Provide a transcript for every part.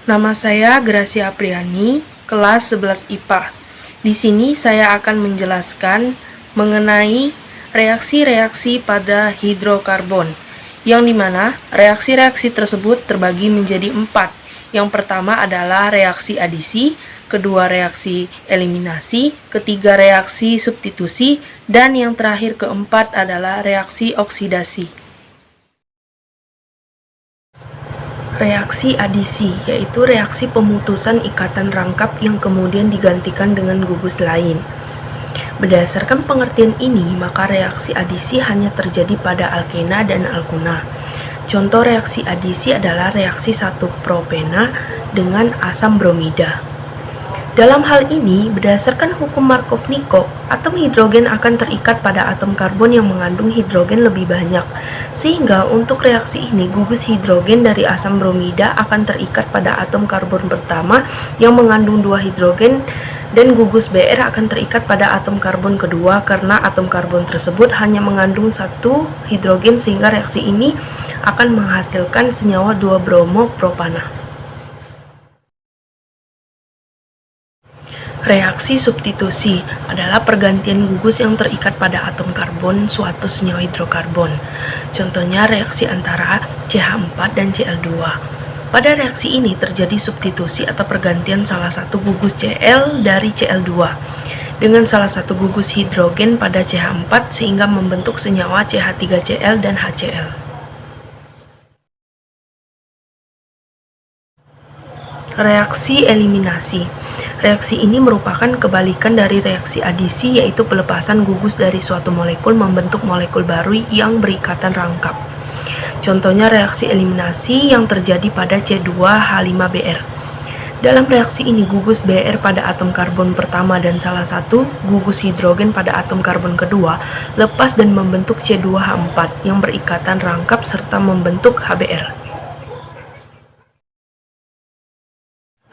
Nama saya Gracia Apriani, kelas 11 IPA. Di sini saya akan menjelaskan mengenai reaksi-reaksi pada hidrokarbon, yang dimana reaksi-reaksi tersebut terbagi menjadi 4. Yang pertama adalah reaksi adisi, kedua reaksi eliminasi, ketiga reaksi substitusi, dan yang terakhir keempat adalah reaksi oksidasi. Reaksi adisi, yaitu reaksi pemutusan ikatan rangkap yang kemudian digantikan dengan gugus lain. Berdasarkan pengertian ini, maka reaksi adisi hanya terjadi pada alkena dan alkuna. Contoh reaksi adisi adalah reaksi 1-propena dengan asam bromida. Dalam hal ini, berdasarkan hukum Markov-Nikov, atom hidrogen akan terikat pada atom karbon yang mengandung hidrogen lebih banyak. Sehingga untuk reaksi ini, gugus hidrogen dari asam bromida akan terikat pada atom karbon pertama yang mengandung 2 hidrogen, dan gugus Br akan terikat pada atom karbon kedua karena atom karbon tersebut hanya mengandung 1 hidrogen, sehingga reaksi ini akan menghasilkan senyawa 2-bromo-propana. Reaksi substitusi adalah pergantian gugus yang terikat pada atom karbon suatu senyawa hidrokarbon. Contohnya reaksi antara CH4 dan Cl2. Pada reaksi ini terjadi substitusi atau pergantian salah satu gugus Cl dari Cl2 dengan salah satu gugus hidrogen pada CH4 sehingga membentuk senyawa CH3Cl dan HCl. Reaksi eliminasi. Reaksi ini merupakan kebalikan dari reaksi adisi, yaitu pelepasan gugus dari suatu molekul membentuk molekul baru yang berikatan rangkap. Contohnya reaksi eliminasi yang terjadi pada C2H5Br. Dalam reaksi ini gugus Br pada atom karbon pertama dan salah satu gugus hidrogen pada atom karbon kedua lepas dan membentuk C2H4 yang berikatan rangkap serta membentuk HBr.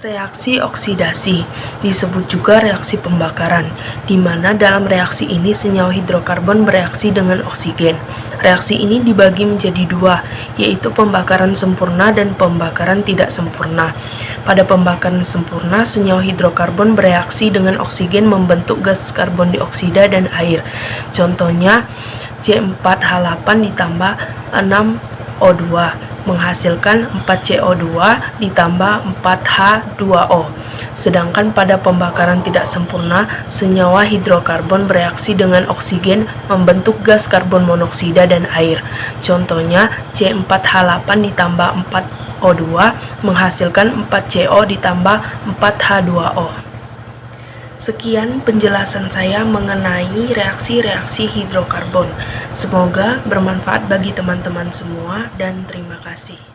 Reaksi oksidasi disebut juga reaksi pembakaran, di mana dalam reaksi ini senyawa hidrokarbon bereaksi dengan oksigen. Reaksi ini dibagi menjadi 2, yaitu pembakaran sempurna dan pembakaran tidak sempurna. Pada pembakaran sempurna, senyawa hidrokarbon bereaksi dengan oksigen membentuk gas karbon dioksida dan air. Contohnya C4H8 ditambah 6O2 menghasilkan 4CO2 ditambah 4H2O. Sedangkan pada pembakaran tidak sempurna, senyawa hidrokarbon bereaksi dengan oksigen membentuk gas karbon monoksida dan air. Contohnya C4H8 ditambah 4O2 menghasilkan 4CO ditambah 4H2O. Sekian penjelasan saya mengenai reaksi-reaksi hidrokarbon. Semoga bermanfaat bagi teman-teman semua dan terima kasih.